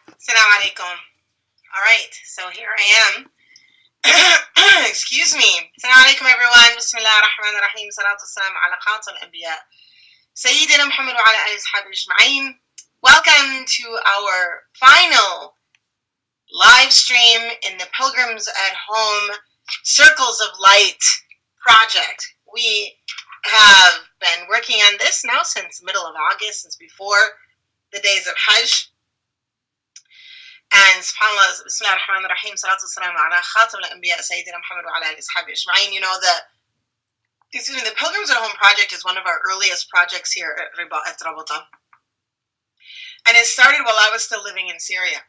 Assalamu alaikum. All right, so here I am. Excuse me. Assalamu alaikum, everyone. Bismillah ar-Rahman ar-Rahim. Salatu salam ala khatam al-anbiya. Sayyidina Muhammad wa ala alihi ashabihi ajma'in. Welcome to our final live stream in the Pilgrims at Home Circles of Light project. We have been working on this now since the middle of August, since before the days of Hajj. And subhanAllah, Bismillah ar-Rahman ar-Rahim, salatu salam ala khatam al-anbiya, Sayyidina Muhammad wa ala alihi ashabihi ajma'in. You know, the Pilgrims at Home project is one of our earliest projects here at Rabata. And it started while I was still living in Syria.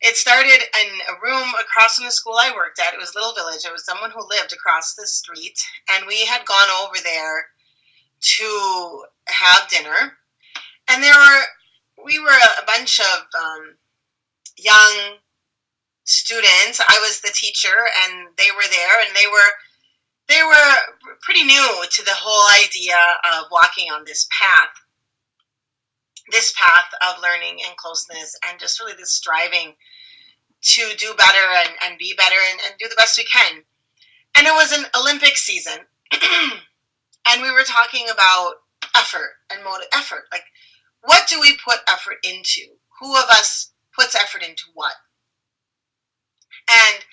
It started in a room across from the school I worked at. It was a little village. It was someone who lived across the street. And we had gone over there to have dinner. And we were a bunch of young students. I was the teacher, and they were there, and they were pretty new to the whole idea of walking on this path of learning and closeness, and just really this striving to do better and be better and do the best we can. And it was an Olympic season, and we were talking about effort and effort. Like, what do we put effort into? Who of us puts effort into what? And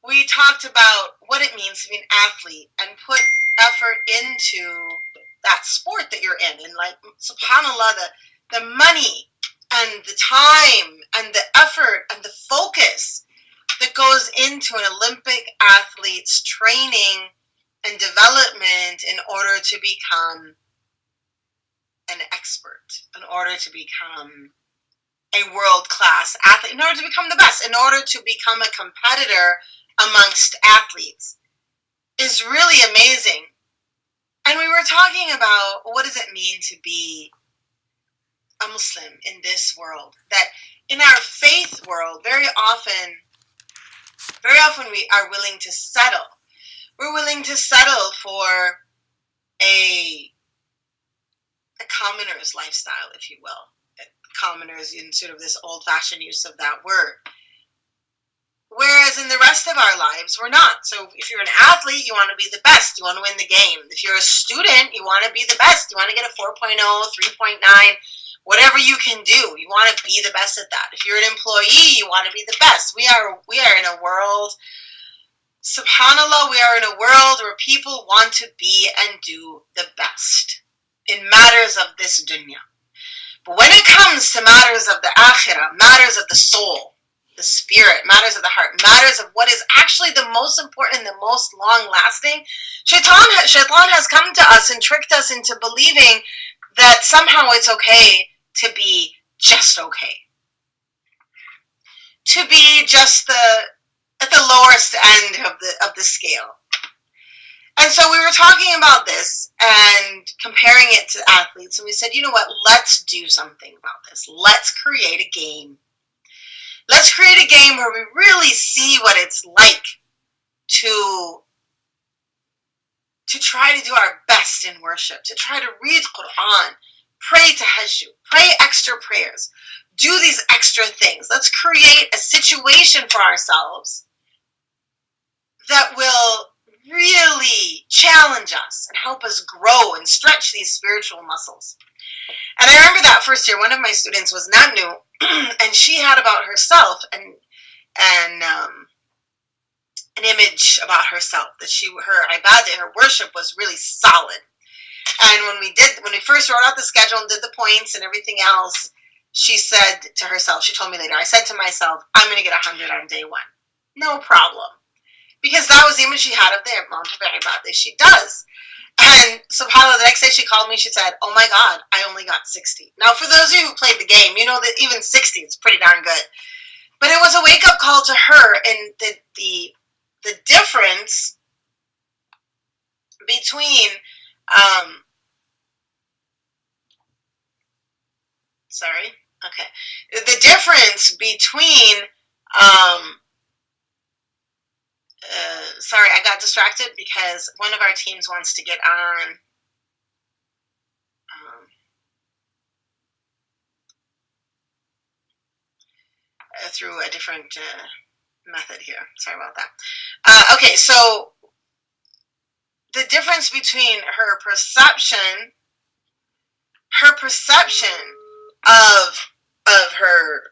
we talked about what it means to be an athlete and put effort into that sport that you're in. And like, subhanAllah, the money and the time and the effort and the focus that goes into an Olympic athlete's training and development in order to become an expert, in order to become a world-class athlete, in order to become the best, in order to become a competitor amongst athletes, is really amazing. And we were talking about, what does it mean to be a Muslim in this world? That in our faith world, very often we are willing to settle. We're willing to settle for a commoner's lifestyle, if you will. Commoners in sort of this old-fashioned use of that word. Whereas in the rest of our lives, we're not. So if you're an athlete, you want to be the best. You want to win the game. If you're a student, you want to be the best. You want to get a 4.0, 3.9, whatever you can do. You want to be the best at that. If you're an employee, you want to be the best. We are in a world, subhanAllah, we are in a world where people want to be and do the best in matters of this dunya. But when it comes to matters of the akhirah, matters of the soul, the spirit, matters of the heart, matters of what is actually the most important and the most long-lasting, Shaitan has come to us and tricked us into believing that somehow it's okay to be just okay. To be just at the lowest end of the scale. And so we were talking about this and comparing it to athletes, and we said, you know what, let's do something about this. Let's create a game. Let's create a game where we really see what it's like to try to do our best in worship, to try to read Quran, pray tahajjud, pray extra prayers, do these extra things. Let's create a situation for ourselves that will really challenge us and help us grow and stretch these spiritual muscles. And I remember that first year, one of my students was not new, and she had about herself an image about herself, that her ibadah, her worship was really solid. And when we first wrote out the schedule and did the points and everything else, she said to herself, she told me later, I said to myself, I'm going to get 100 on day one. No problem. Because that was the image she had of the amount of ibadah she does. And subhanAllah, the next day she called me, she said, oh my God, I only got 60. Now, for those of you who played the game, you know that even 60 is pretty darn good. But it was a wake-up call to her, and the difference between, the difference between, sorry, I got distracted because one of our teams wants to get on. through a different method here. Sorry about that. Okay, so the difference between her perception of her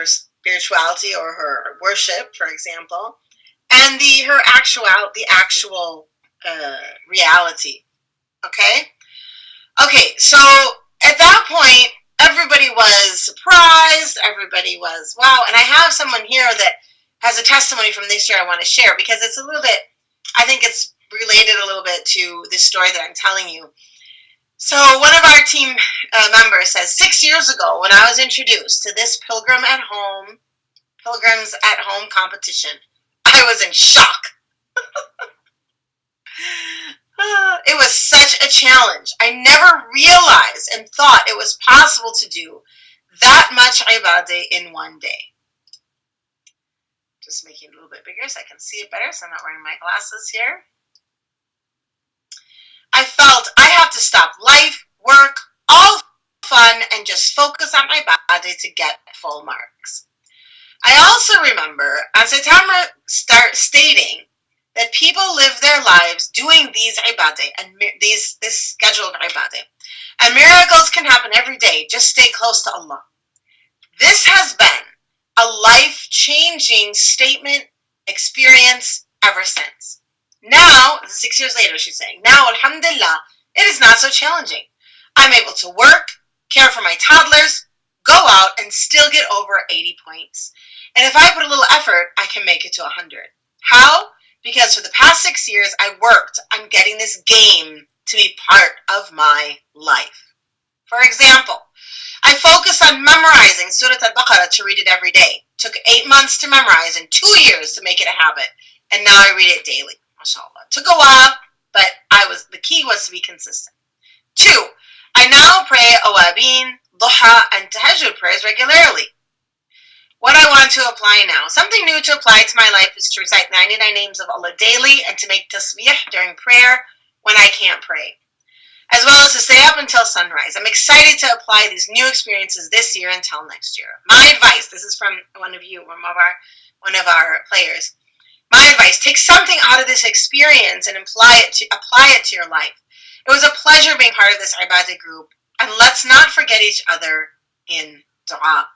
spirituality or her worship, for example, and the actual reality. Okay, so at that point, everybody was surprised. Everybody was, wow. And I have someone here that has a testimony from this year I want to share, because it's a little bit, I think it's related a little bit to this story that I'm telling you. So one of our team members says, 6 years ago, when I was introduced to this Pilgrims at Home competition, I was in shock. It was such a challenge. I never realized and thought it was possible to do that much ibadah in one day. Just making it a little bit bigger so I can see it better, so I'm not wearing my glasses here. I felt I have to stop life, work, all fun, and just focus on my ibadah to get full marks. I also remember Anse Tamara stating that people live their lives doing these ibadah and this scheduled ibadah, and miracles can happen every day. Just stay close to Allah. This has been a life-changing statement, experience ever since. Now, 6 years later, she's saying, now, alhamdulillah, it is not so challenging. I'm able to work, care for my toddlers, go out, and still get over 80 points. And if I put a little effort, I can make it to 100. How? Because for the past 6 years, I worked on getting this game to be part of my life. For example, I focused on memorizing Surah Al-Baqarah to read it every day. Took 8 months to memorize and 2 years to make it a habit. And now I read it daily. MashaAllah. Took a while, but the key was to be consistent. 2, I now pray Awabin, Duha, and Tahajjud prayers regularly. What I want to apply now. Something new to apply to my life is to recite 99 names of Allah daily and to make tasbih during prayer when I can't pray, as well as to stay up until sunrise. I'm excited to apply these new experiences this year until next year. My advice, this is from one of our players. My advice, take something out of this experience and apply it to your life. It was a pleasure being part of this ibadah group, and let's not forget each other in dua.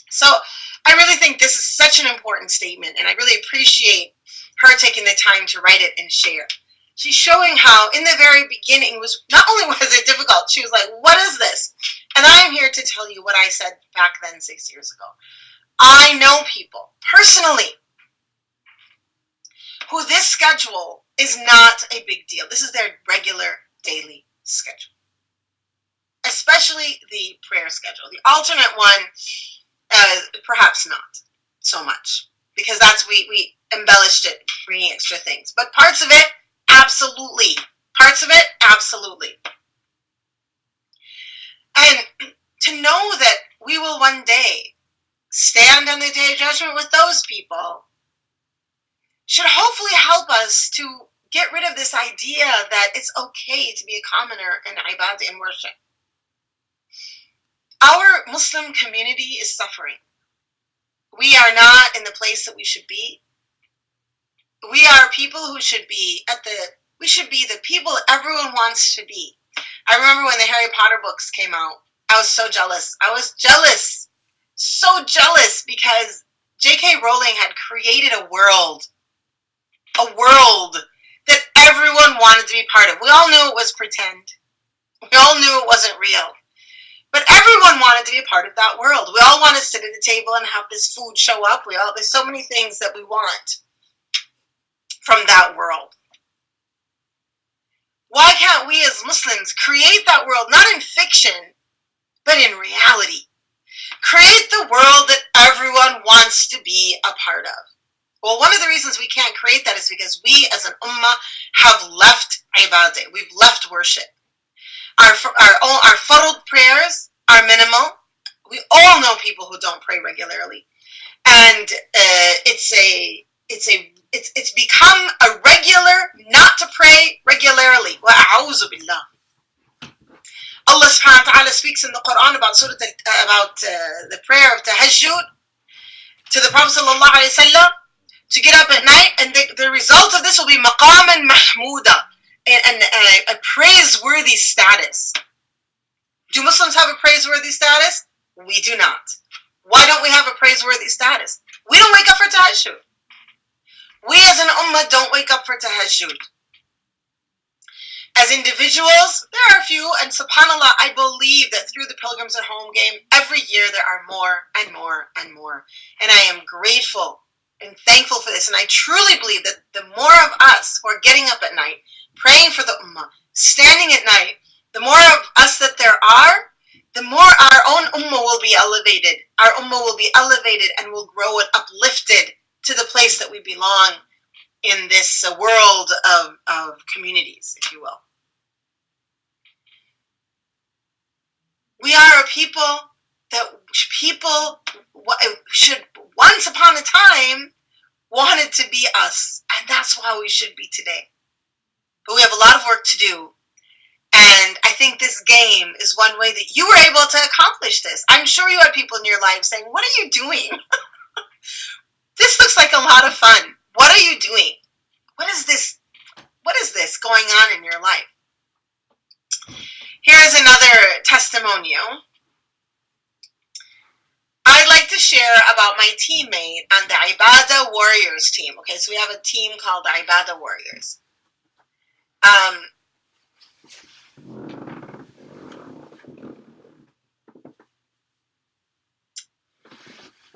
So I really think this is such an important statement, and I really appreciate her taking the time to write it and share. She's showing how in the very beginning not only was it difficult, she was like, what is this? And I'm here to tell you what I said back then 6 years ago. I know people personally who this schedule is not a big deal. This is their regular daily schedule, especially the prayer schedule. The alternate one, perhaps not so much, because we embellished it, bringing extra things. But parts of it, absolutely. And to know that we will one day stand on the day of judgment with those people should hopefully help us to get rid of this idea that it's okay to be a commoner in ibadah and worship. Our Muslim community is suffering. We are not in the place that we should be. We are people who should be the people everyone wants to be. I remember when the Harry Potter books came out, I was so jealous. So jealous, because J.K. Rowling had created a world that everyone wanted to be part of. We all knew it was pretend. We all knew it wasn't real. But everyone wanted to be a part of that world. We all want to sit at the table and have this food show up. There's so many things that we want from that world. Why can't we as Muslims create that world, not in fiction, but in reality? Create the world that everyone wants to be a part of. Well, one of the reasons we can't create that is because we as an ummah have left ibadah. We've left worship. Our fardh prayers are minimal. We all know people who don't pray regularly, and it's become a regular not to pray regularly. Wa'a'uzu billah. Allah subhanahu wa ta'ala speaks in the Quran about the prayer of tahajjud, to the Prophet ﷺ to get up at night, and the result of this will be maqaman mahmuda, and a praiseworthy status. Do Muslims have a praiseworthy status? We do not. Why don't we have a praiseworthy status? We don't wake up for tahajjud. We as an ummah don't wake up for tahajjud. As individuals, there are a few, and subhanAllah, I believe that through the Pilgrims at Home game, every year there are more and more and more. And I am grateful and thankful for this. And I truly believe that the more of us who are getting up at night, praying for the ummah, standing at night, the more of us that there are, the more our own ummah will be elevated. Our ummah will be elevated and will grow and uplifted to the place that we belong in this world of communities, if you will. We are a people that people should, once upon a time, wanted to be us. And that's how we should be today. But we have a lot of work to do. And I think this game is one way that you were able to accomplish this. I'm sure you had people in your life saying, what are you doing? This looks like a lot of fun. What are you doing? What is this? What is this going on in your life? Here is another testimonial. I'd like to share about my teammate on the Ibadah Warriors team. Okay, so we have a team called the Ibadah Warriors.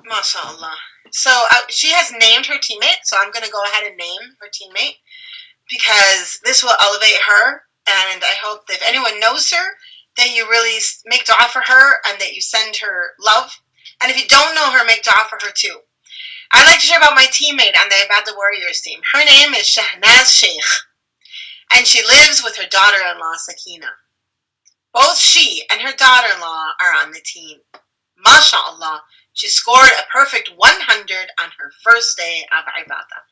MashaAllah. So she has named her teammate, so I'm going to go ahead and name her teammate because this will elevate her, and I hope that if anyone knows her, that you really make dua for her and that you send her love. And if you don't know her, make dua for her too. I'd like to share about my teammate on the Ibadah Warriors team. Her name is Shahnaz Sheikh, and she lives with her daughter-in-law, Sakina. Both she and her daughter-in-law are on the team. MashaAllah, she scored a perfect 100 on her first day of Ibadah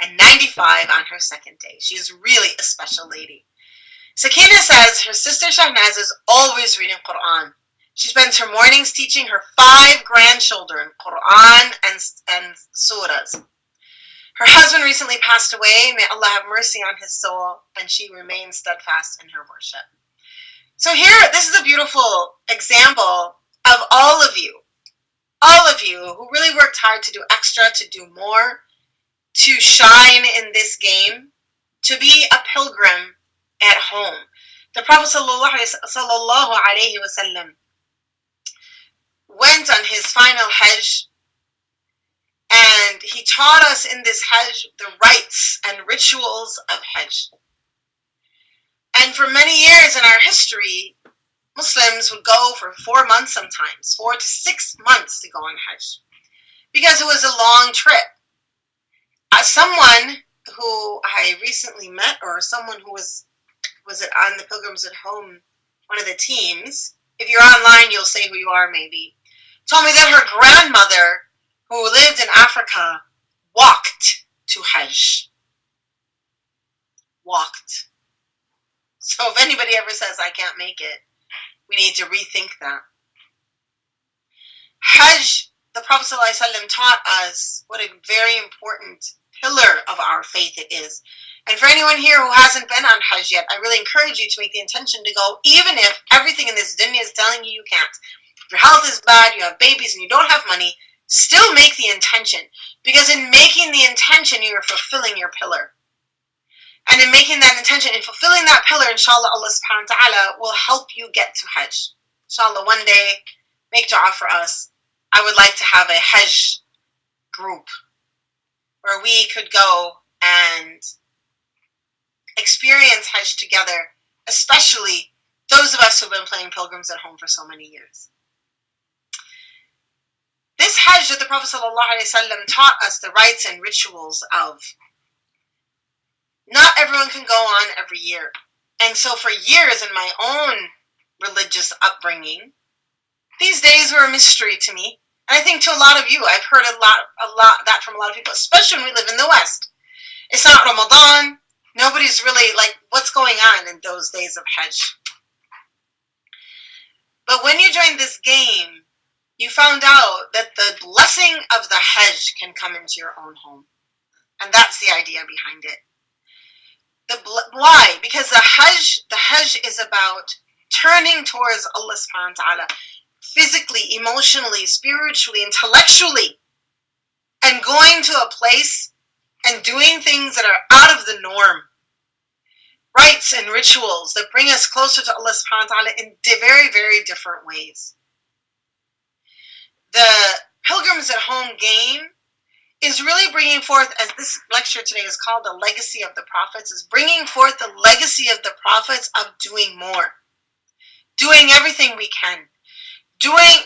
and 95 on her second day. She is really a special lady. Sakina says her sister Shahnaz is always reading Quran. She spends her mornings teaching her 5 grandchildren Quran and surahs. Her husband recently passed away. May Allah have mercy on his soul, and she remains steadfast in her worship. So here, this is a beautiful example of all of you who really worked hard to do extra, to do more, to shine in this game, to be a pilgrim at home. The Prophet sallallahu alaihi wasallam went on his final Hajj, and he taught us in this Hajj the rites and rituals of Hajj. And for many years in our history, Muslims would go for 4 months sometimes, 4 to 6 months to go on Hajj, because it was a long trip. Someone who I recently met, or someone who was it on the Pilgrims at Home, one of the teams, if you're online you'll say who you are maybe, told me that her grandmother, who lived in Africa, walked to Hajj. Walked. So if anybody ever says I can't make it, we need to rethink that. Hajj, the Prophet ﷺ taught us what a very important pillar of our faith it is. And for anyone here who hasn't been on Hajj yet, I really encourage you to make the intention to go, even if everything in this dunya is telling you you can't. If your health is bad, you have babies, and you don't have money, still make the intention. Because in making the intention, you are fulfilling your pillar. And in making that intention, in fulfilling that pillar, inshallah, Allah subhanahu wa ta'ala will help you get to Hajj. Inshallah, one day, make dua for us. I would like to have a Hajj group where we could go and experience Hajj together, especially those of us who have been playing Pilgrims at Home for so many years. This Hajj that the Prophet ﷺ taught us the rites and rituals of, not everyone can go on every year. And so for years in my own religious upbringing, these days were a mystery to me. And I think to a lot of you, I've heard a lot that from a lot of people, especially when we live in the West. It's not Ramadan. Nobody's really like, what's going on in those days of Hajj? But when you join this game, you found out that the blessing of the Hajj can come into your own home. And that's the idea behind it. Why? Because the Hajj is about turning towards Allah subhanahu wa ta'ala physically, emotionally, spiritually, intellectually, and going to a place and doing things that are out of the norm. Rites and rituals that bring us closer to Allah subhanahu wa ta'ala in very, very different ways. The Pilgrims at Home game is really bringing forth, as this lecture today is called, the legacy of the prophets, is bringing forth the legacy of the prophets of doing more. Doing everything we can.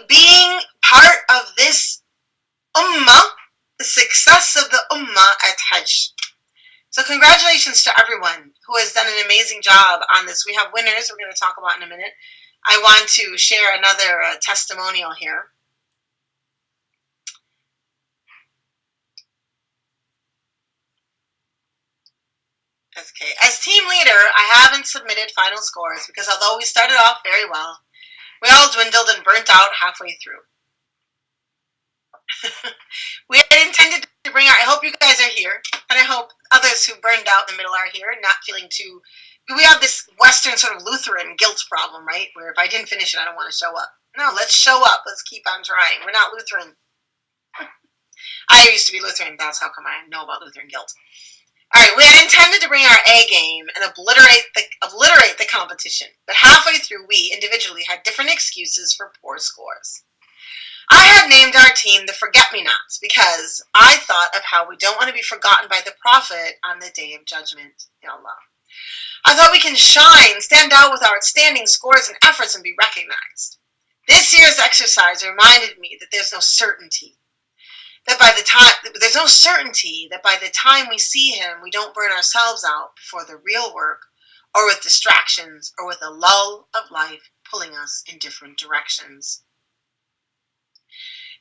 Being part of this ummah, the success of the ummah at Hajj. So congratulations to everyone who has done an amazing job on this. We have winners we're going to talk about in a minute. I want to share another testimonial here. Okay. As team leader, I haven't submitted final scores because although we started off very well, we all dwindled and burnt out halfway through. We had intended to bring I hope you guys are here, and I hope others who burned out in the middle are here, not feeling too, we have this Western sort of Lutheran guilt problem, right? Where if I didn't finish it, I don't want to show up. No, let's show up. Let's keep on trying. We're not Lutheran. I used to be Lutheran. That's how come I know about Lutheran guilt. All right, we had intended to bring our A game and obliterate the competition, but halfway through, we individually had different excuses for poor scores. I had named our team the Forget-Me-Nots because I thought of how we don't want to be forgotten by the Prophet on the Day of Judgment. Ya Allah. I thought we can shine, stand out with our outstanding scores and efforts and be recognized. This year's exercise reminded me that there's no certainty. There's no certainty that by the time we see him, we don't burn ourselves out before the real work, or with distractions, or with a lull of life pulling us in different directions.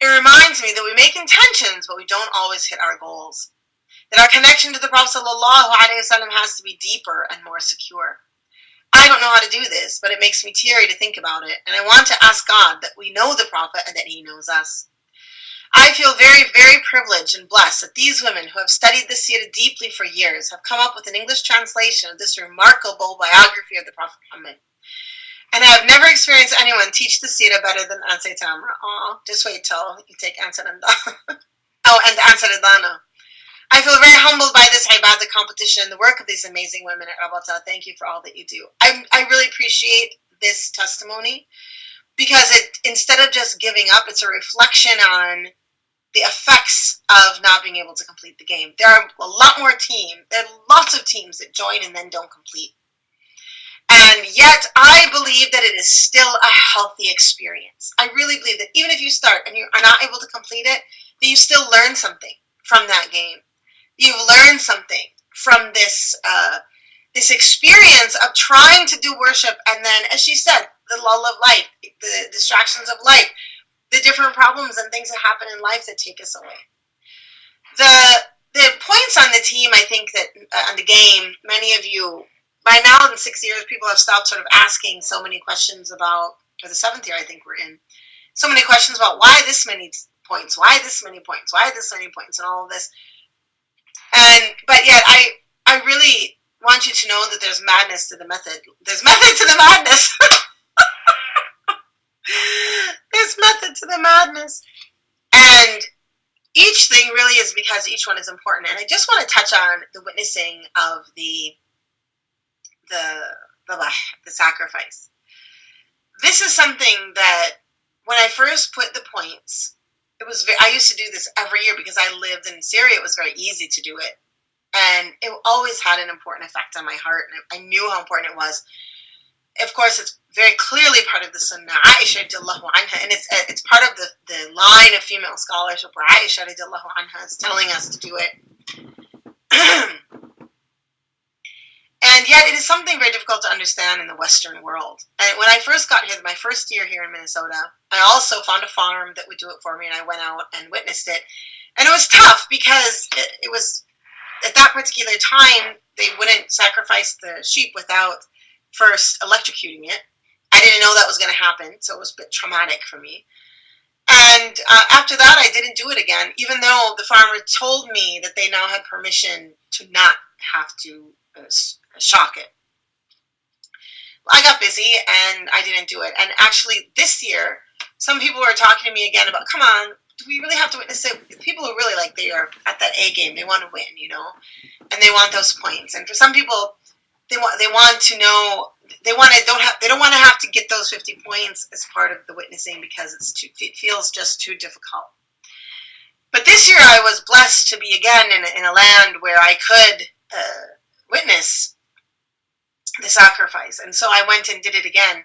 It reminds me that we make intentions, but we don't always hit our goals. That our connection to the Prophet ﷺ has to be deeper and more secure. I don't know how to do this, but it makes me teary to think about it, and I want to ask God that we know the Prophet and that he knows us. I feel very, very privileged and blessed that these women who have studied the Seerah deeply for years have come up with an English translation of this remarkable biography of the Prophet Muhammad. And I have never experienced anyone teach the Seerah better than Anse Tamara. Aw, just wait till you take Anse Tamara. Oh, and Anse Tamara. I feel very humbled by this ibadah competition and the work of these amazing women at Rabata. Thank you for all that you do. I really appreciate this testimony because instead of just giving up, it's a reflection on the effects of not being able to complete the game. There are a lot more teams. There are lots of teams that join and then don't complete. And yet, I believe that it is still a healthy experience. I really believe that even if you start and you are not able to complete it, that you still learn something from that game. You've learned something from this experience of trying to do worship, and then, as she said, the lull of life, the distractions of life, the different problems and things that happen in life that take us away. The points on the team, I think that on the game, many of you, by now in 6 years, people have stopped sort of asking so many questions about, or the 7th year I think we're in, so many questions about why this many points, why this many points, why this many points, and all of this. But yet, I really want you to know that there's madness to the method. There's method to the madness. There's method to the madness. And each thing really is because each one is important. And I just want to touch on the witnessing of the sacrifice. This is something that when I first put the points, I used to do this every year because I lived in Syria. It was very easy to do it. And it always had an important effect on my heart. And I knew how important it was. Of course, it's very clearly part of the Sunnah. Aisha radiallahu anha, and it's part of the line of female scholarship where Aisha radiallahu anha is telling us to do it. And yet, it is something very difficult to understand in the Western world. And when I first got here, my first year here in Minnesota, I also found a farm that would do it for me, and I went out and witnessed it. And it was tough because it was, at that particular time, they wouldn't sacrifice the sheep without first electrocuting it. I didn't know that was going to happen, so it was a bit traumatic for me. And after that, I didn't do it again, even though the farmer told me that they now had permission to not have to shock it. I got busy and I didn't do it. And actually, this year, some people were talking to me again about, come on, do we really have to witness it? People who really like, they are at that A game, they want to win, you know, and they want those points. And for some people, they want to know, they don't want to have to get those 50 points as part of the witnessing because it feels just too difficult. But this year I was blessed to be again in a land where I could witness the sacrifice. And so I went and did it again.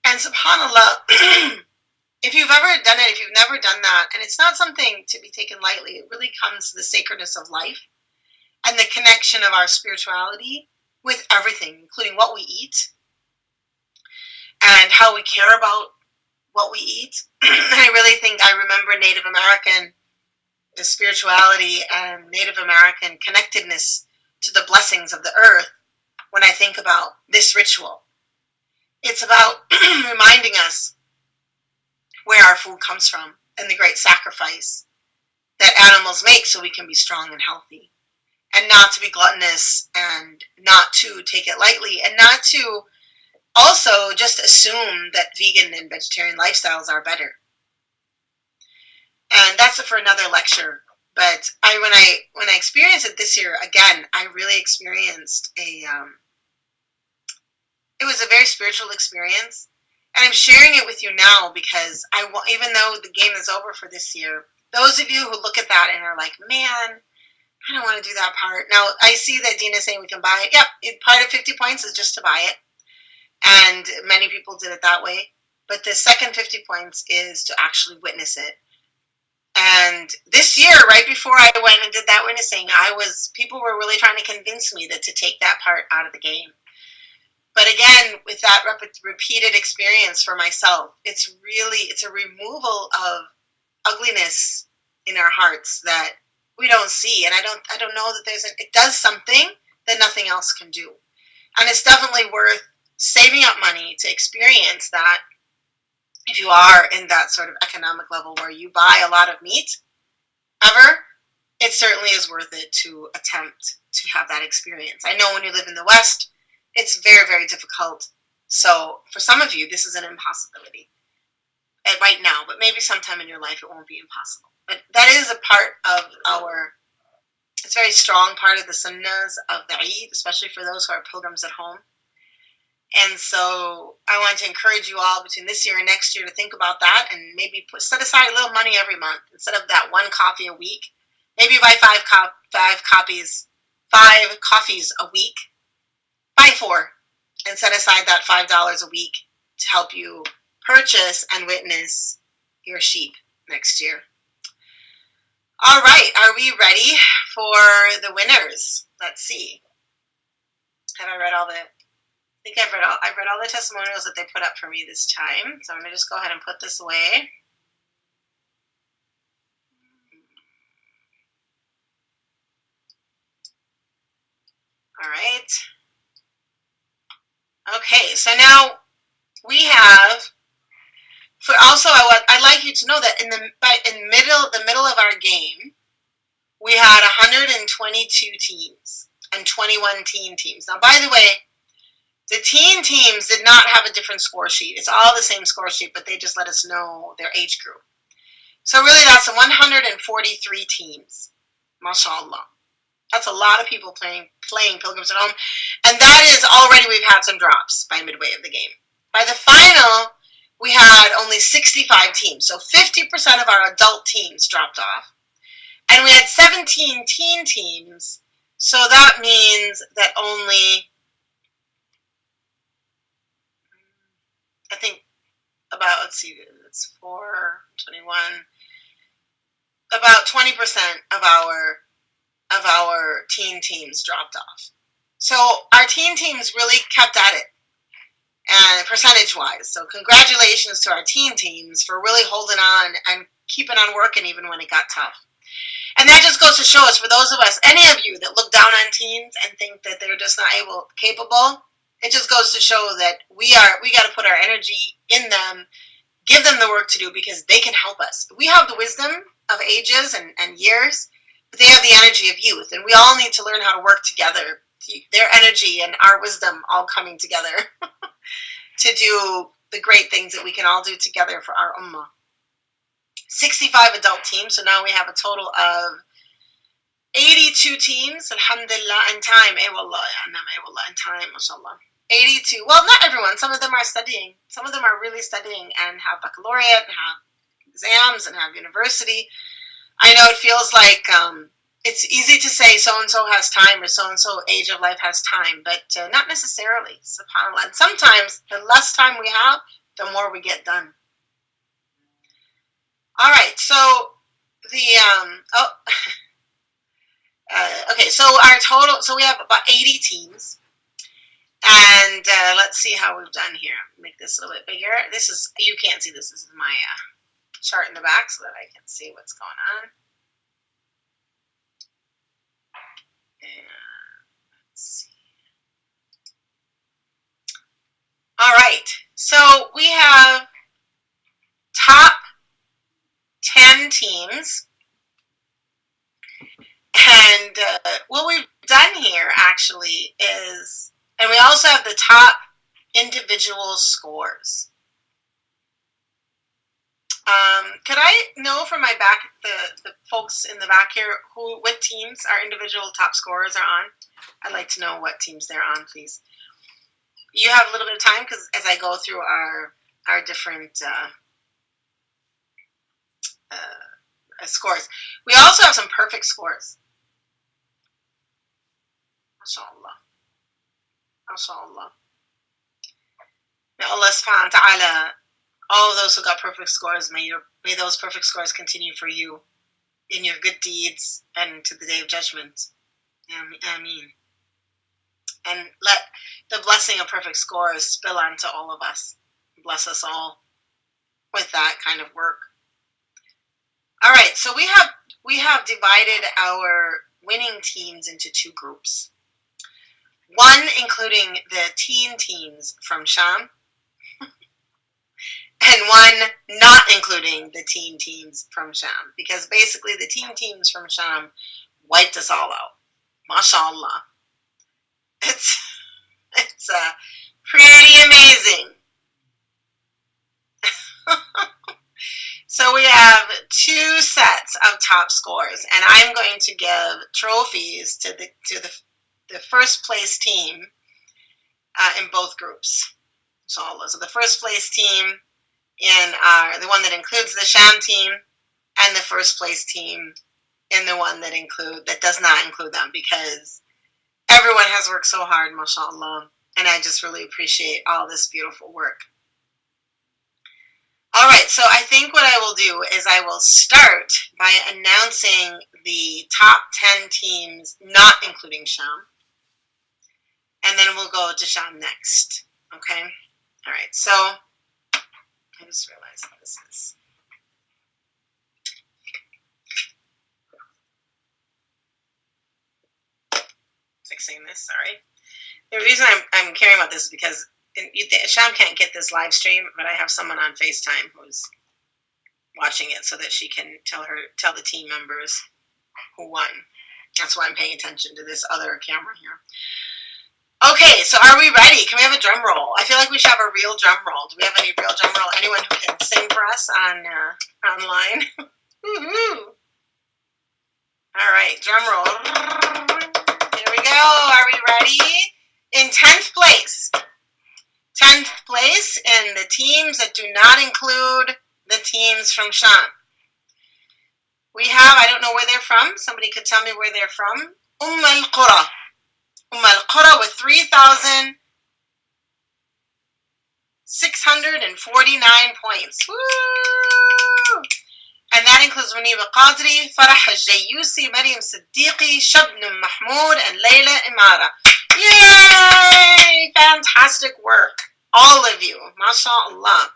And subhanAllah, if you've ever done it, if you've never done that, and it's not something to be taken lightly, it really comes to the sacredness of life and the connection of our spirituality with everything, including what we eat and how we care about what we eat. I really think I remember Native American, the spirituality and Native American connectedness to the blessings of the earth when I think about this ritual. It's about reminding us where our food comes from and the great sacrifice that animals make so we can be strong and healthy, and not to be gluttonous and not to take it lightly, and not to also just assume that vegan and vegetarian lifestyles are better. And that's for another lecture. But when I experienced it this year again, I really experienced it was a very spiritual experience. And I'm sharing it with you now because even though the game is over for this year, those of you who look at that and are like, man, I don't want to do that part. Now, I see that Dina's saying we can buy it. Yep, part of 50 points is just to buy it. And many people did it that way. But the second 50 points is to actually witness it. And this year, right before I went and did that witnessing, people were really trying to convince me to take that part out of the game. But again, with that repeated experience for myself, it's a removal of ugliness in our hearts that we don't see. And I don't know that it does something that nothing else can do. And it's definitely worth saving up money to experience that. If you are in that sort of economic level where you buy a lot of meat ever, it certainly is worth it to attempt to have that experience. I know when you live in the West, it's very, very difficult. So for some of you, this is an impossibility right now, but maybe sometime in your life it won't be impossible. But that is a part of it's a very strong part of the sunnahs of the Eid, especially for those who are pilgrims at home. And so I want to encourage you all between this year and next year to think about that and maybe set aside a little money every month instead of that one coffee a week. Maybe buy five coffees a week. Buy 4 and set aside that $5 a week to help you purchase and witness your sheep next year. All right, are we ready for the winners? Let's see. Have I read all the? I think I've read all the testimonials that they put up for me this time. So I'm going to just go ahead and put this away. All right. Okay, so now we have. I'd like you to know that in the middle of our game, we had 122 teams and 21 teen teams. Now, by the way, the teen teams did not have a different score sheet. It's all the same score sheet, but they just let us know their age group. So really, that's 143 teams. MashaAllah. That's a lot of people playing Pilgrims at home. And that is already, we've had some drops by midway of the game. By the final, we had only 65 teams. So 50% of our adult teams dropped off. And we had 17 teen teams. So that means that only, I think about, let's see, it's 4, 21, about 20% of our teen teams dropped off. So our teen teams really kept at it, and percentage-wise. So congratulations to our teen teams for really holding on and keeping on working even when it got tough. And that just goes to show us, for those of us, any of you that look down on teens and think that they're just not capable, it just goes to show that we got to put our energy in them, give them the work to do because they can help us. We have the wisdom of ages and years, but they have the energy of youth, and we all need to learn how to work together. Their energy and our wisdom all coming together to do the great things that we can all do together for our ummah. 65 adult teams, so now we have a total of 82 teams, alhamdulillah, and time, and time, mashallah. 82, well, not everyone, some of them are studying. Some of them are really studying and have baccalaureate and have exams and have university. I know it feels like it's easy to say so-and-so has time or so-and-so age of life has time, but not necessarily, subhanAllah. And sometimes the less time we have, the more we get done. All right, so the, okay, so our total, so we have about 80 teams. And let's see how we've done here. Make this a little bit bigger. This is, you can't see this. This is my chart in the back so that I can see what's going on. And let's see. All right. So we have top 10 teams. And what we've done here actually is, and we also have the top individual scores. Could I know from my back, the folks in the back here, what teams our individual top scorers are on? I'd like to know what teams they're on, please. You have a little bit of time because as I go through our different scores. We also have some perfect scores. MashaAllah. MashaAllah. May Allah subhanahu wa ta'ala, all of those who got perfect scores, may those perfect scores continue for you in your good deeds and to the day of judgment. Ameen. And let the blessing of perfect scores spill onto all of us. Bless us all with that kind of work. All right, so we have divided our winning teams into two groups. One including the teen teams from Sham, and one not including the teen teams from Sham, because basically the teen teams from Sham wiped us all out. MashaAllah. It's pretty amazing. So we have two sets of top scores, and I'm going to give trophies to the first place team in both groups. So the first place team in the one that includes the Sham team, and the first place team in the one that does not include them, because everyone has worked so hard, mashallah, and I just really appreciate all this beautiful work. All right, so I think what I will do is I will start by announcing the top 10 teams, not including Sham, and then we'll go to Sham next, okay? All right, so I just realized what this is. Fixing this, sorry. The reason I'm caring about this is because Sham can't get this live stream, but I have someone on FaceTime who's watching it so that she can tell the team members who won. That's why I'm paying attention to this other camera here. Okay, so are we ready? Can we have a drum roll? I feel like we should have a real drum roll. Do we have any real drum roll? Anyone who can sing for us online? Woohoo! All right, drum roll. Here we go. Are we ready? In 10th place. 10th place in the teams that do not include the teams from Sham. We have, I don't know where they're from. Somebody could tell me where they're from. Al-Qura. Al-Qura with 3,649 points. Woo! And that includes Muniba Qadri, Farah Al-Jayyusi, Maryam Siddiqui, Shabnum Mahmoud, and Layla Imara. Yay! Fantastic work. All of you. MashaAllah.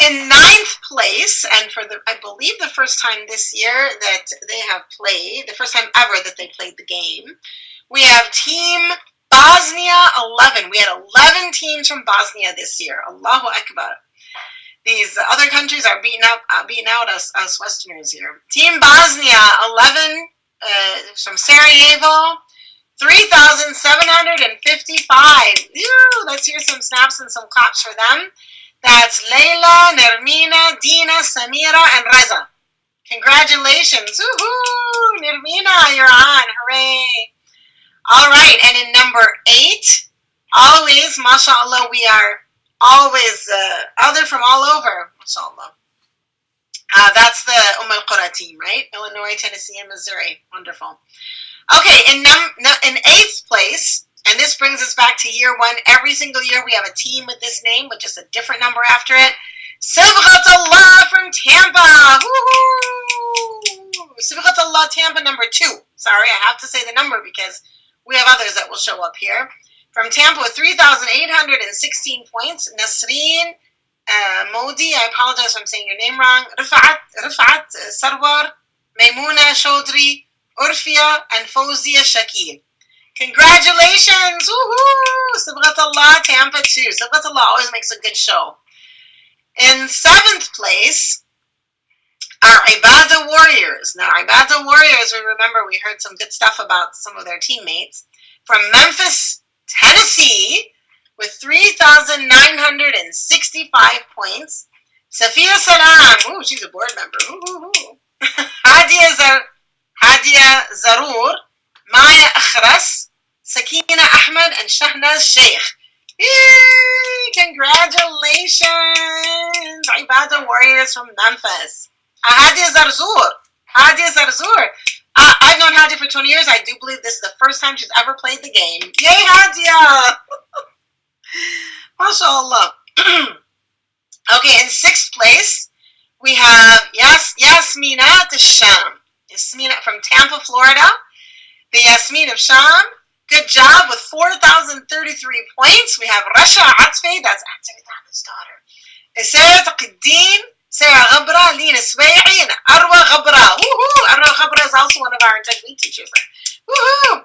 In 9th place, and for I believe the first time this year that they have played, the first time ever that they played the game, we have Team Bosnia 11. We had 11 teams from Bosnia this year. Allahu Akbar. These other countries are beating out us Westerners here. Team Bosnia, 11 from Sarajevo, 3,755. Let's hear some snaps and some claps for them. That's Leila, Nermina, Dina, Samira, and Reza. Congratulations. Woohoo! Nermina, you're on. Hooray. All right, and in number 8, always, mashallah, we are always they're from all over, mashallah. That's the Al-Qura team, right? Illinois, Tennessee, and Missouri. Wonderful. Okay, in 8th place, and this brings us back to year 1. Every single year we have a team with this name, with just a different number after it. Sibghatullah from Tampa. Woohoo! Sibghatullah Tampa number 2. Sorry, I have to say the number because we have others that will show up here. From Tampa with 3,816 points. Nasreen Modi, I apologize if I'm saying your name wrong. Rifat Sarwar, Maimuna Chaudhry, Urfia, and Fawzia Shakil. Congratulations! Woohoo! Sibghatullah Tampa 2. Sibghatullah always makes a good show. In 7th place are Ibada Warriors. Now, Ibada Warriors, we remember we heard some good stuff about some of their teammates. From Memphis, Tennessee, with 3,965 points. Safia Salam, ooh, she's a board member. Hadia Zarour, Maya Akhras, Sakina Ahmed, and Shahnaz Sheikh. Yay! Congratulations, Ibada Warriors from Memphis. Hadia Zarzour. I've known Hadia for 20 years. I do believe this is the first time she's ever played the game. Yay, Hadia! MashaAllah. Okay, in 6th place, we have Yasmina Sham. Yasmina from Tampa, Florida. The Yasmin of Sham. Good job with 4,033 points. We have Rasha Atfe, that's Atfe's daughter. Sarah Taqaddin, Sarah Ghabra, Lina Sway'i, and Arwa Ghabra. Woohoo! Arwa Ghabra is also one of our technique teachers. Woohoo!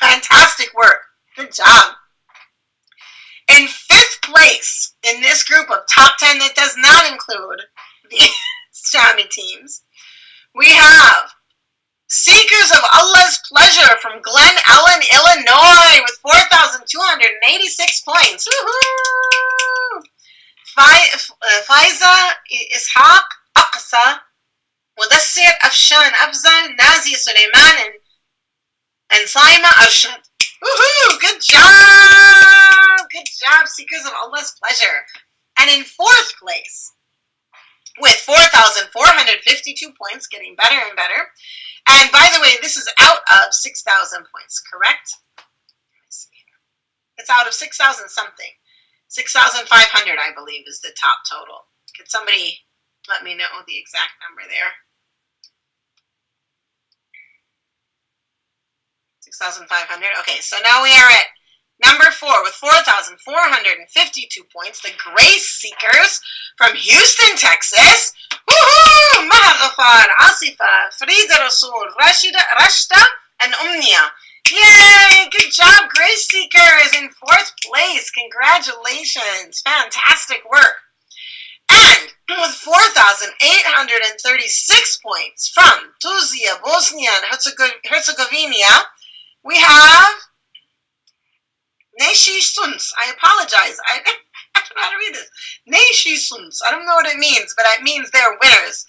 Fantastic work. Good job. In 5th place, in this group of top 10 that does not include the Shami teams, we have Seekers of Allah's Pleasure from Glen Ellen, Illinois, with 4,286 points. Woohoo! Faiza Ishaq Aqsa, Mudassir Afshan Afzal, Nazi Suleiman, and Saima Arshad. Woohoo! Good job! Good job, Seekers of Allah's Pleasure. And in 4th place, with 4,452 points, getting better and better. And by the way, this is out of 6,000 points, correct? Let's see here. It's out of 6,000 something. 6,500, I believe, is the top total. Could somebody let me know the exact number there? 6,500. Okay, so now we are at number 4 with 4,452 points. The Grace Seekers from Houston, Texas. Woohoo! Maha Ghafar, Asifa, Frida Rasul, Rashta, and Umnia. Yay! Good job, Grace Seekers in 4th place. Congratulations. Fantastic work. And with 4,836 points from Tuzla, Bosnia, and Herzegovina, we have Neshi Suns. I apologize. I don't know how to read this. Neshi Suns. I don't know what it means, but it means they're winners.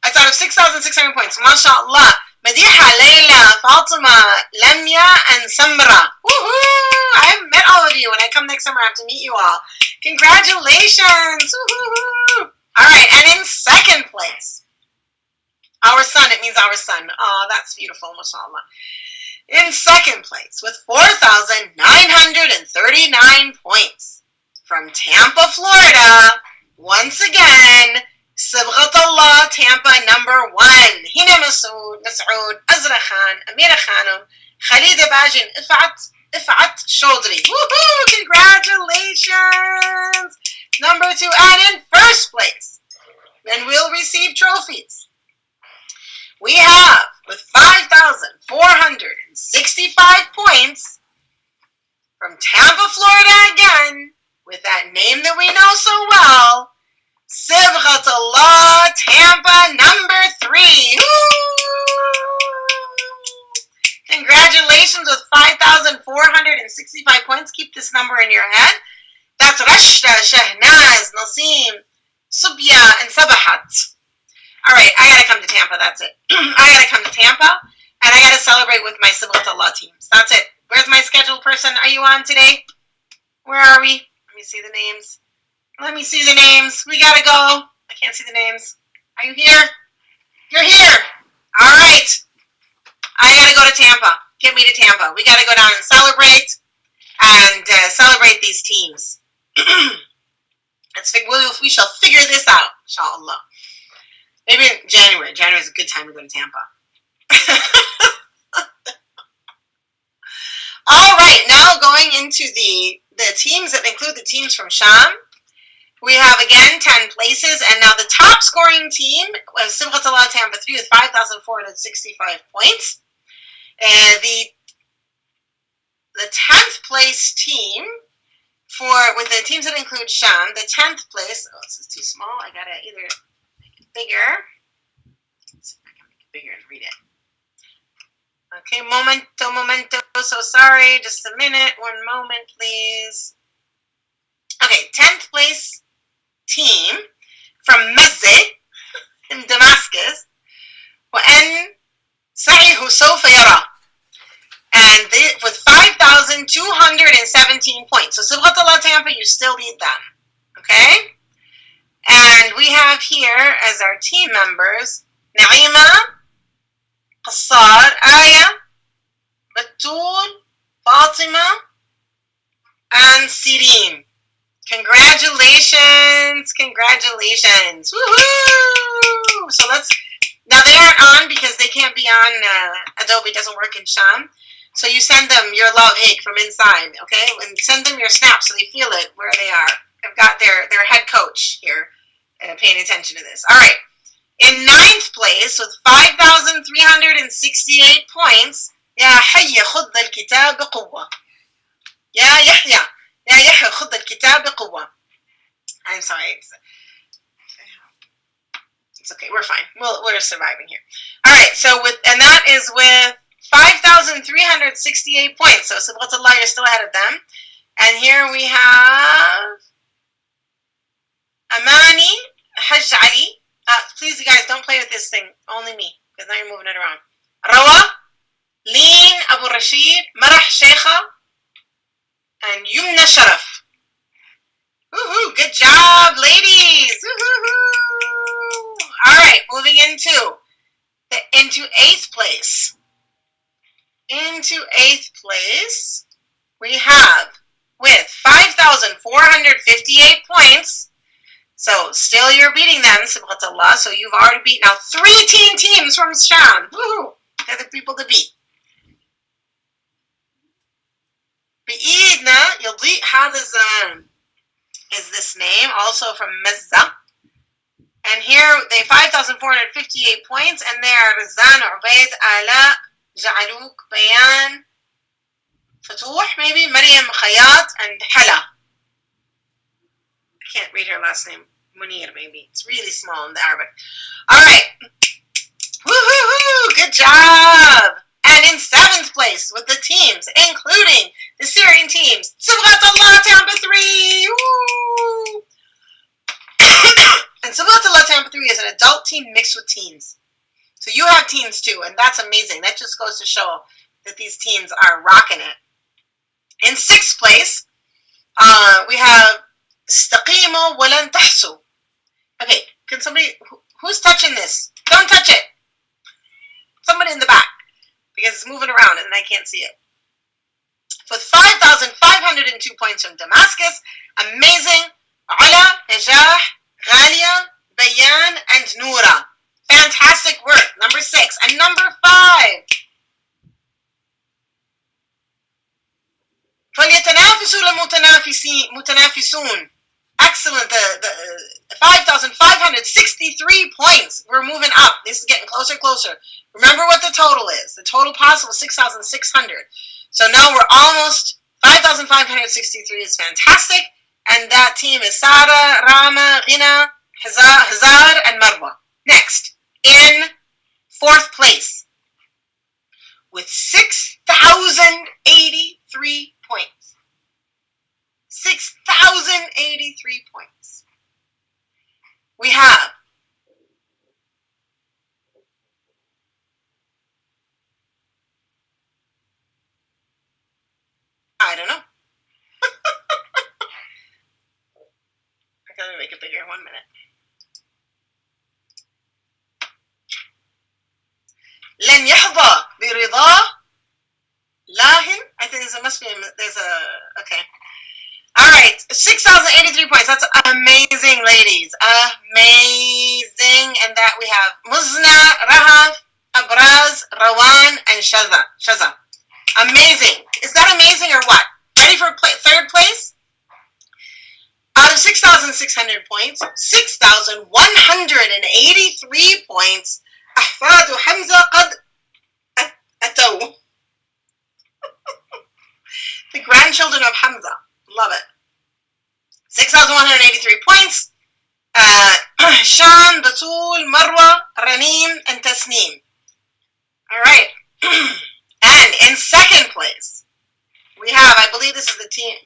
It's out of 6,600 points. MashaAllah. Madiha, Leila, Fatima, Lamia, and Samra. Woohoo! I haven't met all of you. When I come next summer, I have to meet you all. Congratulations! Woohoo! All right, and in 2nd place, our son. It means our son. Oh, that's beautiful, mashallah. In 2nd place, with 4,939 points, from Tampa, Florida, once again, Sibghatullah Tampa number 1. Hina Masood, Azra Khan, Amira Khanum, Khalida Bajin, Ifat Chaudhry. Woohoo! Congratulations! Number 2, and in 1st place, and we'll receive trophies. We have, with 5,465 points, from Tampa, Florida again, with that name that we know so well, Sibghat Allah Tampa number 3. Congratulations with 5,465 points. Keep this number in your head. That's Rashta, Shahnaz, Nasim, Subya, and Sabahat. All right, I got to come to Tampa. That's it. I got to come to Tampa, and I got to celebrate with my Sibghat Allah teams. That's it. Where's my scheduled person? Are you on today? Where are we? Let me see the names. Let me see the names. We got to go. I can't see the names. Are you here? You're here. All right. I got to go to Tampa. Get me to Tampa. We got to go down and celebrate celebrate these teams. We shall figure this out, inshallah. Maybe in January. January is a good time to go to Tampa. All right, now going into the teams that include the teams from Sham. We have, again, 10 places, and now the top scoring team was Sibghat Allah Tampa 3 with 5,465 points. And the 10th place team, with the teams that include Sham, the 10th place, this is too small, I gotta either make it bigger. Let's see if I can make it bigger and read it. Okay, momento, so sorry, just a minute, one moment, please. Okay, 10th place team from Mazze in Damascus, وأن سعيه سوف يرى, and with 5,217 points. So Sibghat Allah Tampa, you still beat them, okay? And we have here as our team members, Naima, Qassar, Aya, Batul, Fatima, and Sirin. Congratulations. Woohoo! So now they aren't on because they can't be on, Adobe doesn't work in Sham. So you send them your love hate from inside, okay? And send them your snap so they feel it where they are. I've got their head coach here paying attention to this. All right. In 9th place with 5,368 points, يا حي خذ الكتاب بقوة. يا يحيى خذ الكتاب بقوة. I'm sorry. It's okay. We're fine. We're surviving here. All right. So that is with 5,368 points. So Sibghat Allah, you're still ahead of them. And here we have Amani Hajj Ali. Please, you guys, don't play with this thing. Only me, because now you're moving it around. Rawa, Leen Abu Rashid, Marah Sheikha, and Yumna Sharaf. Woohoo! Good job, ladies. Woohoo! All right, moving into 8th place. Into 8th place, we have with 5,458 points. So still you're beating them, Sibghat Allah. So you've already beaten now 3 teams from Sham. Woohoo! They're the people to beat. Bi'idna Yadi Hadazan is this name, also from Mazza. And here they 5,458 points, and they are Rizan, Ubaid, Ala, Ja'aluk, Bayan, Fatuh, maybe, Maryam, Khayat, and Hala. I can't read her last name. Munir, maybe. It's really small in the Arabic. All right. Woo-hoo-hoo! Good job! And in 7th place with the teams, including the Syrian teams, Sibghat Allah Tampa 3! Woo! And Sibghat Allah Tampa 3 is an adult team mixed with teens. So you have teens too, and that's amazing. That just goes to show that these teams are rocking it. In 6th place, we have Istaqimu walan tahsu. Okay, can somebody, who's touching this? Don't touch it. Somebody in the back, because it's moving around and I can't see it. With 5,502 points from Damascus, amazing. Ala, Najah, Ghalia, Bayan, and Noura. Fantastic work. Number 6. And number 5. فَلْيَتَنَافِسُوا الْمُتَنَافِسُونَ. Excellent. The 5,563 points. We're moving up. This is getting closer and closer. Remember what the total is. The total possible is 6,600. So now we're almost 5,563 is fantastic. And that team is Sara, Rama, Ghina, Hazar, and Marwa. Next, in 4th place, with 6,083 points. 6,083 points. We have I don't know. I gotta make it bigger. 1 minute. لن يحظى برضاه لاهن. I think there's a okay. All right, 6,083 points. That's amazing, ladies. Amazing. And that we have Muzna, Rahaf, Abraz, Rawan, and Shaza. Amazing. Is that amazing or what? Ready for 3rd place? Out of 6,600 points, 6,183 points. أحفاد حمزة قد أتوا. The grandchildren of Hamza. Love it. 6,183 points. Sham, Batul, Marwa, Ranim, and Tasneem. All right. And in 2nd place, we have, I believe this is the team,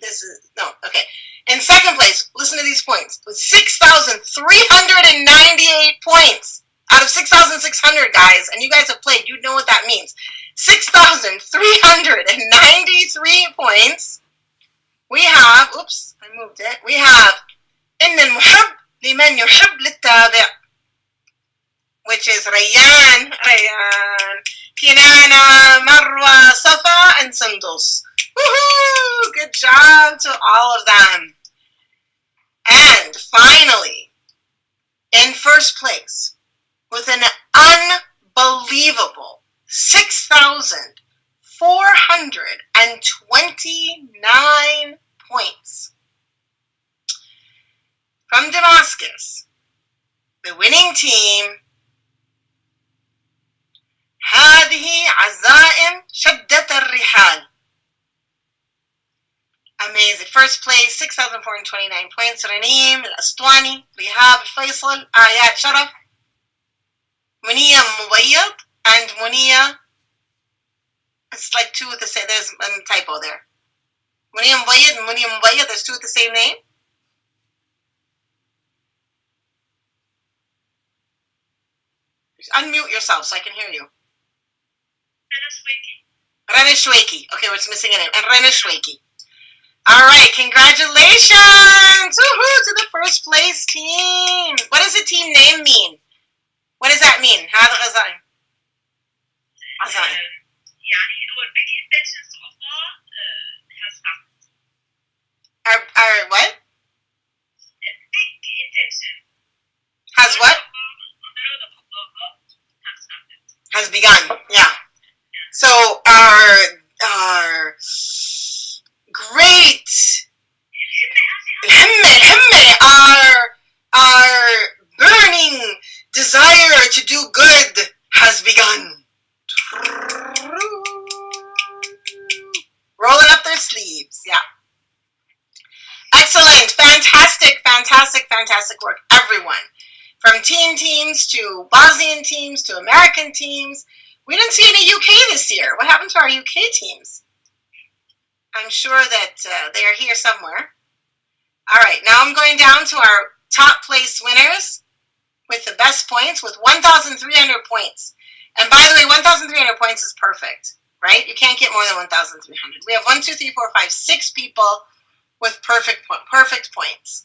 okay. In 2nd place, listen to these points, with 6,398 points out of 6,600, guys, and you guys have played, you know what that means. 6,393 points. We have, oops, I moved it. We have إن المحب لمن يحب للتابع, which is Rayyan, Kinana, Marwa, Safa, and Sundus. Woohoo! Good job to all of them. And finally, in 1st place, with an unbelievable 6,429 points, from Damascus, the winning team, هذه عزائم شدة الرحال. Amazing. 1st place, 6,429 points. Ranim, Al-Astwani, Rihab, Faisal, Ayat Sharaf, Munia Mubayyad, and Munia. It's like 2 with the same. There's a typo there. Munia Mubayyad and Munia Mubayyad. There's 2 with the same name. Just unmute yourself so I can hear you. Rana Shweki. Okay, we're just missing a name. And Rana Shweki. All right, congratulations! Woohoo, to the 1st place team. What does the team name mean? What does that mean? هذا غزائم. يعني our big intentions of Allah has happened. Our what? A big intention. Has what? Has begun. Yeah. So our great our burning desire to do good has begun. Rolling up their sleeves. Yeah. Excellent. Fantastic work, everyone. From teen teams to Bosnian teams to American teams. We didn't see any UK this year. What happened to our UK teams? I'm sure that they are here somewhere. All right, now I'm going down to our top place winners with the best points with 1,300 points. And by the way, 1,300 points is perfect, right? You can't get more than 1,300. We have 1, 2, 3, 4, 5, 6 people with perfect points.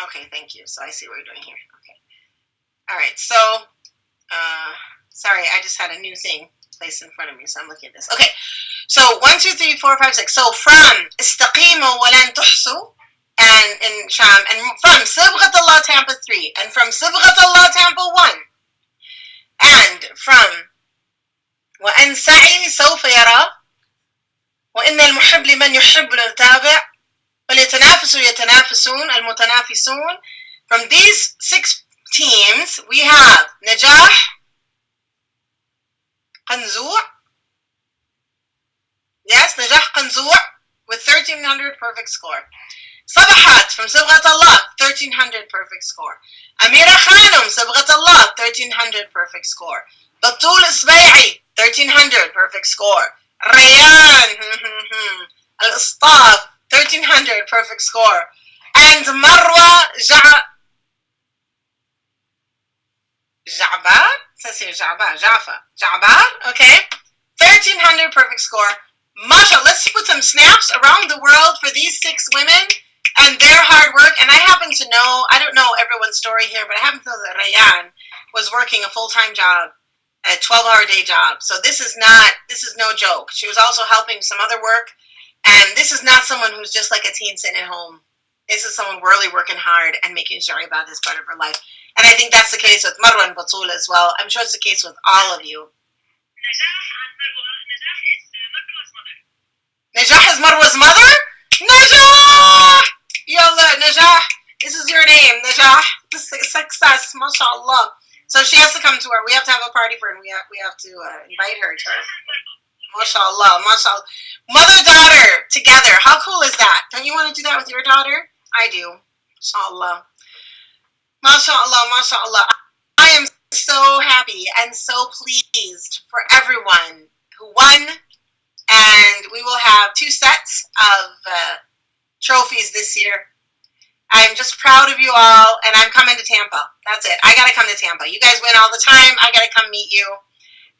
Okay, thank you. So I see what you're doing here. Okay. All right, so, sorry, I just had a new thing placed in front of me, so I'm looking at this. Okay, so 1, 2, 3, 4, 5, 6. So from استقيموا ولن تحصوا, and in Sham, and from Sibghat Allah Tampa 3, and from Sibghat Allah Tampa 1, and from وأن سعي سوف يرى وإن المحب لمن يحب التابع وليتنافسوا يتنافسون المتنافسون. From these 6 teams, we have Najah, Qanzu', Yes, Najah Qanzour with 1300 perfect score. Sabahat from Sibghat Allah, 1300 perfect score. Amira Khanum, Sibghat Allah, 1300 perfect score. Batul Isbai'i, 1300 perfect score. Rayan, Al-Istaf, 1300 perfect score. And Marwa Ja'bar? It says here Ja'bar, okay? 1300 perfect score. Masha, let's put some snaps around the world for these 6 women and their hard work. And I happen to know, I don't know everyone's story here, but I happen to know that Rayan was working a full-time job, a 12-hour day job. So this is no joke. She was also helping some other work. And this is not someone who's just like a teen sitting at home. This is someone really working hard and making sure about this part of her life. And I think that's the case with Marwa and Batul as well. I'm sure it's the case with all of you. Najah is Marwa's mother? Najah! Yalla, Najah. This is your name, Najah. Success, mashallah. So she has to come to her. We have to have a party for her, and we have to invite her to her. Mashallah, mashallah. Mother-daughter together. How cool is that? Don't you want to do that with your daughter? I do. Mashallah. Mashallah, mashallah. I am so happy and so pleased for everyone who won. And we will have 2 sets of trophies this year. I'm just proud of you all, and I'm coming to Tampa. That's it. I got to come to Tampa. You guys win all the time. I got to come meet you.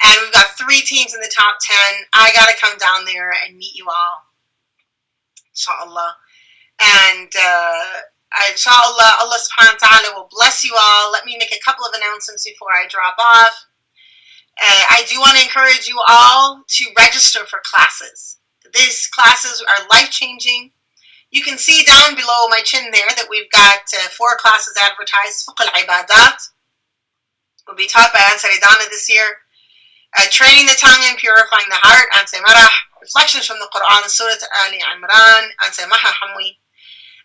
And we've got 3 teams in the top 10. I got to come down there and meet you all. Inshallah. And inshallah, Allah subhanahu wa ta'ala will bless you all. Let me make a couple of announcements before I drop off. I do want to encourage you all to register for classes. These classes are life-changing. You can see down below my chin there that we've got 4 classes advertised. Fiqh al-Ibadat will be taught by Anse Tamara this year. Training the tongue and purifying the heart, Anse Tamara. Reflections from the Quran, Surah Ali Imran, Anse Hamwi.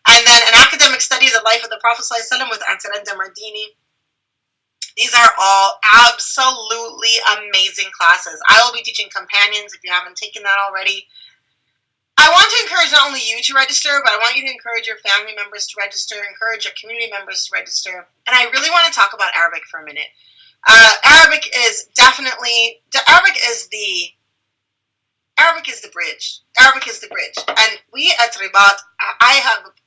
And then an academic study of the life of the Prophet ﷺ with Anse Mardini. These are all absolutely amazing classes. I will be teaching companions if you haven't taken that already. I want to encourage not only you to register, but I want you to encourage your family members to register, encourage your community members to register. And I really want to talk about Arabic for a minute. Arabic is the bridge. Arabic is the bridge. And we at Rabata,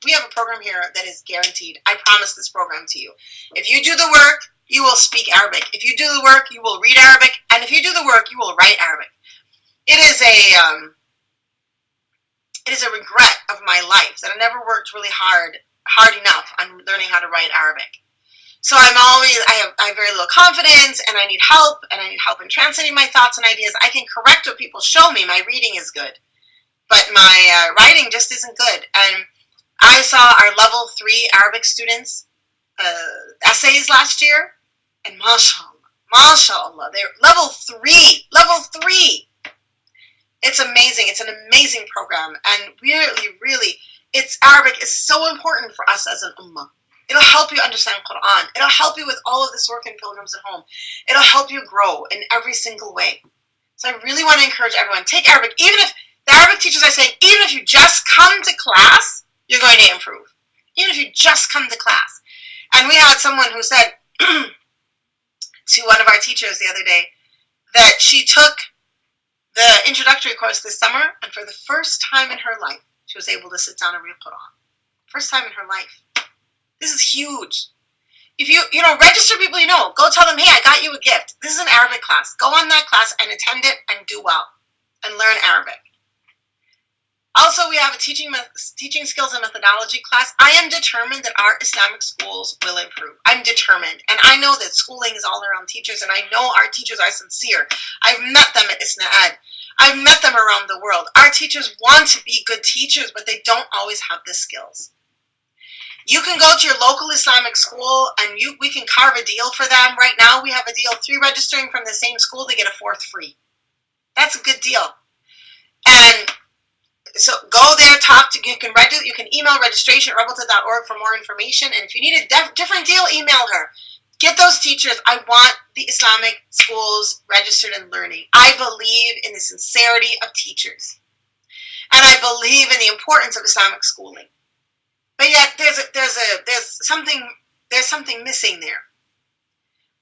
we have a program here that is guaranteed. I promise this program to you. If you do the work, you will speak Arabic. If you do the work, you will read Arabic. And if you do the work, you will write Arabic. It is a regret of my life that I never worked really hard enough on learning how to write Arabic. So I have very little confidence, and I need help in translating my thoughts and ideas. I can correct what people show me. My reading is good, but my writing just isn't good. And I saw our level 3 Arabic students' essays last year, and mashallah, they're level 3. It's amazing. It's an amazing program, and really, Arabic is so important for us as an ummah. It'll help you understand Quran. It'll help you with all of this work in Pilgrims at Home. It'll help you grow in every single way. So I really want to encourage everyone, take Arabic. Even if the Arabic teachers are saying, even if you just come to class, you're going to improve. Even if you just come to class. And we had someone who said to one of our teachers the other day that she took the introductory course this summer, and for the first time in her life, she was able to sit down and read Quran. First time in her life. This is huge. If you register people you know. Go tell them, hey, I got you a gift. This is an Arabic class. Go on that class and attend it and do well and learn Arabic. Also, we have a teaching skills and methodology class. I am determined that our Islamic schools will improve. I'm determined. And I know that schooling is all around teachers, and I know our teachers are sincere. I've met them at ISNAAD. I've met them around the world. Our teachers want to be good teachers, but they don't always have the skills. You can go to your local Islamic school, and we can carve a deal for them. Right now, we have a deal, 3 registering from the same school, they get a 4th free. That's a good deal. And so go there, you can email registration at rabata.org for more information. And if you need a different deal, email her. Get those teachers. I want the Islamic schools registered and learning. I believe in the sincerity of teachers. believe in the importance of Islamic schooling. But yet there's something missing there.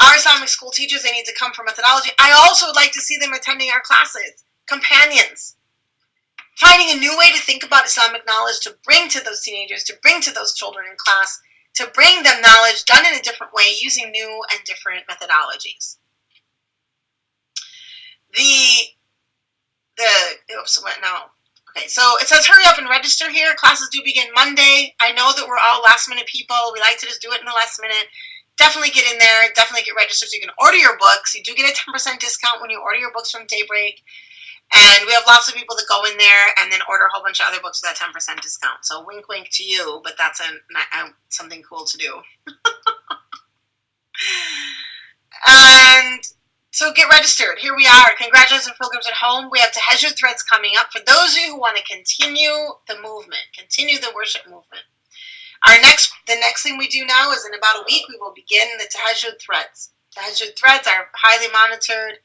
Our Islamic school teachers, they need to come for methodology. I also would like to see them attending our classes, companions, finding a new way to think about Islamic knowledge to bring to those teenagers, to bring to those children in class, to bring them knowledge done in a different way using new and different methodologies. Okay, so it says hurry up and register here. Classes do begin Monday. I know that we're all last minute people. We like to just do it in the last minute. Definitely get in there. Definitely get registered so you can order your books. You do get a 10% discount when you order your books from Daybreak. And we have lots of people that go in there and then order a whole bunch of other books with that 10% discount. So wink, wink to you, but that's something cool to do. And so get registered. Here we are. Congratulations, Pilgrims at Home. We have Tahajjud threads coming up. For those of you who want to continue the movement, continue the worship movement. The next thing we do now is in about a week, we will begin the Tahajjud threads. Tahajjud threads are highly monitored.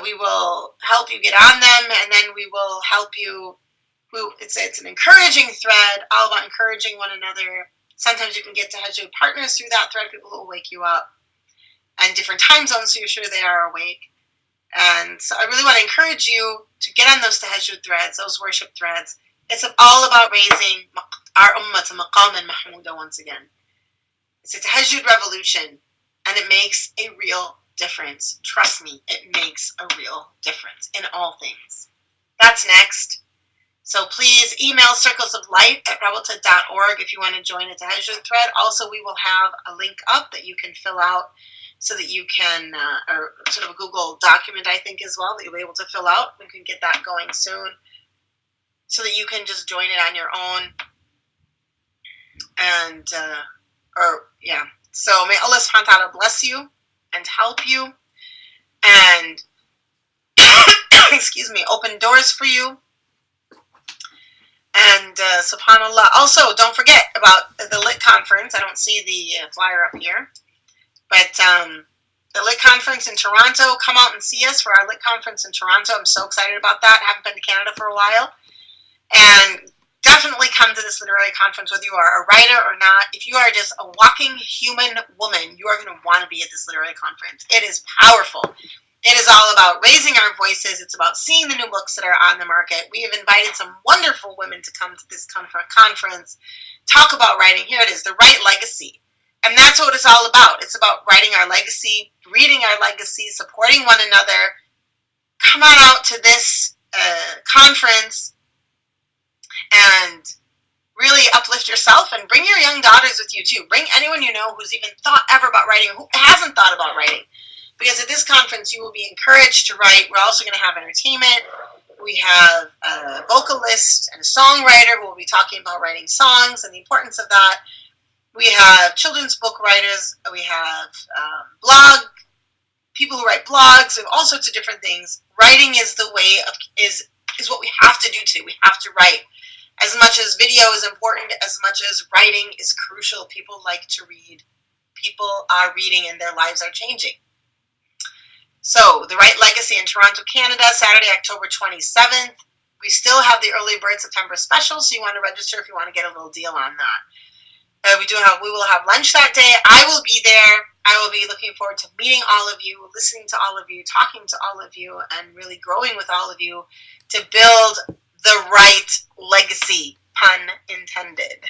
We will help you get on them, and then we will help you. It's an encouraging thread, all about encouraging one another. Sometimes you can get Tahajjud partners through that thread, people who will wake you up, and different time zones so you're sure they are awake. And so I really want to encourage you to get on those Tahajjud threads, those worship threads. It's all about raising our ummah to maqam and mahmuda once again. It's a Tahajjud revolution, and it makes a real difference. Trust me, it makes a real difference in all things. That's next. So please email circlesoflight@rabata.org if you want to join a Tahajjud thread. Also, we will have a link up that you can fill out so that you can, or sort of a Google document, I think, as well, that you'll be able to fill out. We can get that going soon so that you can just join it on your own. And, so may Allah subhanahu wa ta'ala bless you and help you and, open doors for you. And, subhanAllah. Also, don't forget about the LIT conference. I don't see the flyer up here. But the LIT conference in Toronto, come out and see us for our LIT conference in Toronto. I'm so excited about that. I haven't been to Canada for a while. And definitely come to this literary conference, whether you are a writer or not. If you are just a walking human woman, you are going to want to be at this literary conference. It is powerful. It is all about raising our voices. It's about seeing the new books that are on the market. We have invited some wonderful women to come to this conference, talk about writing. Here it is, The Right Legacy. And that's what it's all about. It's about writing our legacy, reading our legacy, supporting one another. Come on out to this conference and really uplift yourself, and bring your young daughters with you too. Bring anyone you know who's even thought ever about writing, who hasn't thought about writing. Because at this conference, you will be encouraged to write. We're also going to have entertainment. We have a vocalist and a songwriter who will be talking about writing songs and the importance of that. We have children's book writers. We have people who write blogs, and all sorts of different things. Writing is the way of is what we have to do today. We have to write. As much as video is important, as much as writing is crucial. People like to read. People are reading and their lives are changing. So, The Right Legacy in Toronto, Canada, Saturday, October 27th. We still have the early bird September special, so you want to register if you want to get a little deal on that. We will have lunch that day. I will be there. I will be looking forward to meeting all of you, listening to all of you, talking to all of you, and really growing with all of you to build the right legacy, pun intended.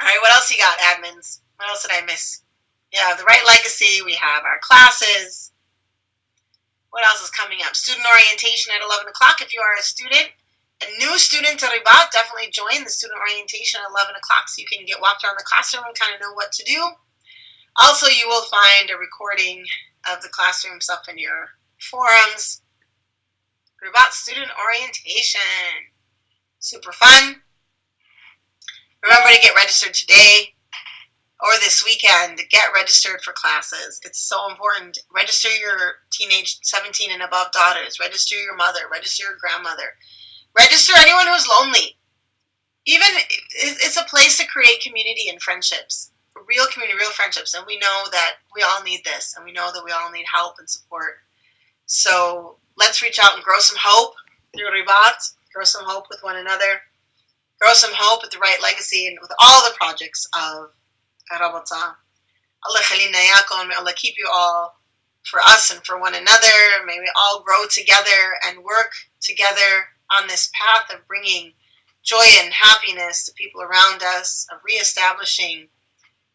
All right, what else you got, admins? What else did I miss? Yeah, The Right Legacy. We have our classes. What else is coming up? Student orientation at 11 o'clock. If you are a student, a new student to Rabata, definitely join the student orientation at 11 o'clock so you can get walked around the classroom and kind of know what to do. Also, you will find a recording of the classroom stuff in your forums. Rabata student orientation. Super fun. Remember to get registered today or this weekend. Get registered for classes. It's so important. Register your teenage 17 and above daughters. Register your mother. Register your grandmother. Register anyone who's lonely. Even, it's a place to create community and friendships. Real community, real friendships. And we know that we all need this. And we know that we all need help and support. So let's reach out and grow some hope through Ribat, grow some hope with one another, grow some hope with the right legacy and with all the projects of Rabata. Allah khalina yakum, may Allah keep you all for us and for one another. May we all grow together and work together on this path of bringing joy and happiness to people around us, of reestablishing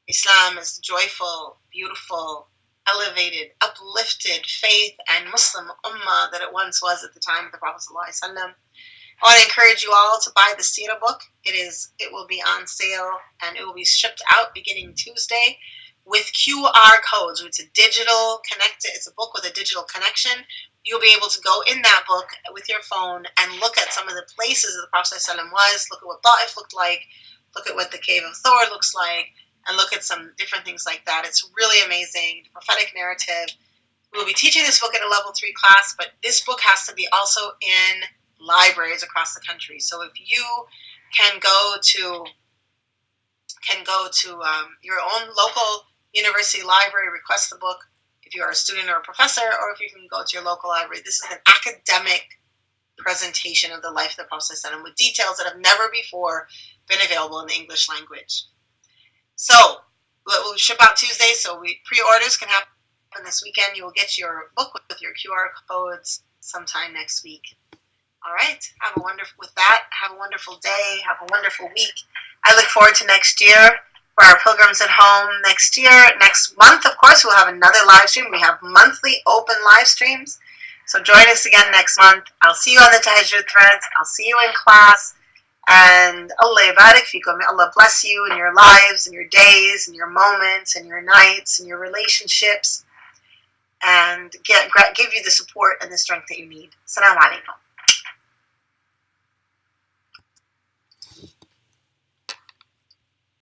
Islam as the joyful, beautiful, elevated, uplifted faith and Muslim ummah that it once was at the time of the Prophet ﷺ. I want to encourage you all to buy the Sira book. It will be on sale and it will be shipped out beginning Tuesday with QR codes. It's it's a book with a digital connection. You'll be able to go in that book with your phone and look at some of the places that the Prophet ﷺ was, look at what Ta'if looked like, look at what the Cave of Thor looks like, and look at some different things like that. It's really amazing. The prophetic narrative. We'll be teaching this book in a level 3 class, but this book has to be also in libraries across the country. So if you can go to your own local university library, request the book if you are a student or a professor, or if you can go to your local library. This is an academic presentation of the life of the Prophet ﷺ with details that have never before been available in the English language. So we'll ship out Tuesday, so pre-orders can happen this weekend. You will get your book with your QR codes sometime next week. All right. Have a wonderful day. Have a wonderful week. I look forward to next year for our Pilgrims at Home next year. Next month, of course, we'll have another live stream. We have monthly open live streams. So join us again next month. I'll see you on the Tahajjud threads. I'll see you in class. And Allah yabarak fikum. May Allah bless you in your lives, in your days, in your moments, in your nights, in your relationships. And give you the support and the strength that you need. Assalamu alaikum.